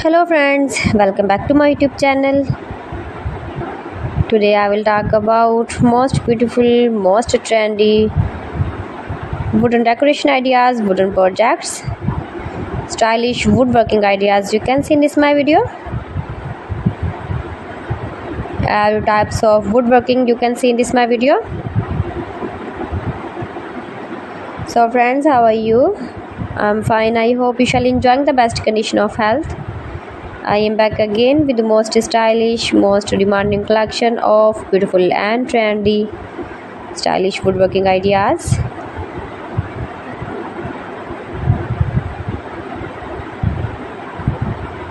Hello friends, welcome back to my YouTube channel. Today I will talk about most beautiful, most trendy wooden decoration ideas, wooden projects, stylish woodworking ideas you can see in this my video. All types of woodworking you can see in this my video. So friends, how are you? I'm fine. I hope you shall enjoying the best condition of health. I am back again with the most stylish, most demanding collection of beautiful and trendy stylish woodworking ideas.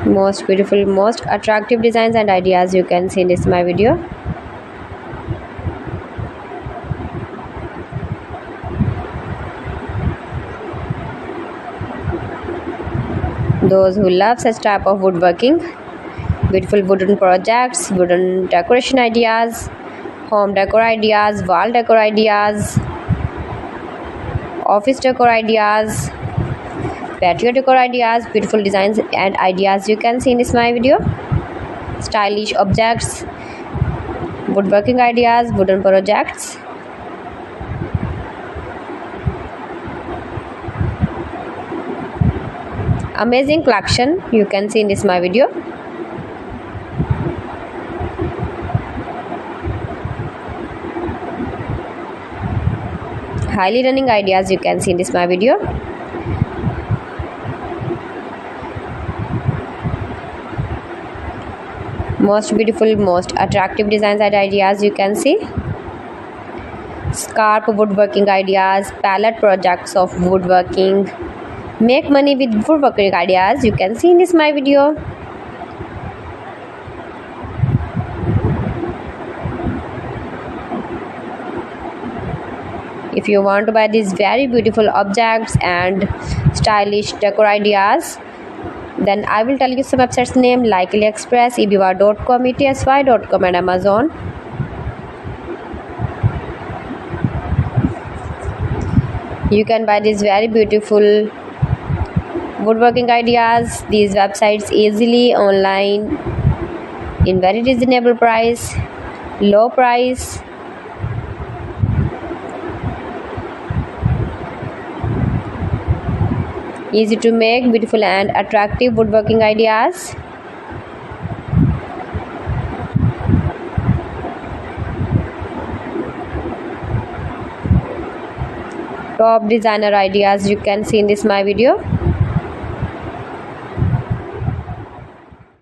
Most beautiful, most attractive designs and ideas you can see in this my video. Those who love such type of woodworking, beautiful wooden projects, wooden decoration ideas, home decor ideas, wall decor ideas, office decor ideas, patio decor ideas, beautiful designs and ideas you can see in this my video. Stylish objects, woodworking ideas, wooden projects. Amazing collection you can see in this my video. Highly running ideas you can see in this my video. Most beautiful, most attractive designs and ideas you can see. Scarp woodworking ideas, palette projects of woodworking. Make money with woodworking ideas you can see in this my video. If you want to buy these very beautiful objects and stylish decor ideas, then I will tell you some websites name like AliExpress, eBay.com, ETSY.com and Amazon. You can buy these very beautiful woodworking ideas, these websites easily online in very reasonable price, low price. Easy to make, beautiful and attractive woodworking ideas. Top designer ideas you can see in this my video.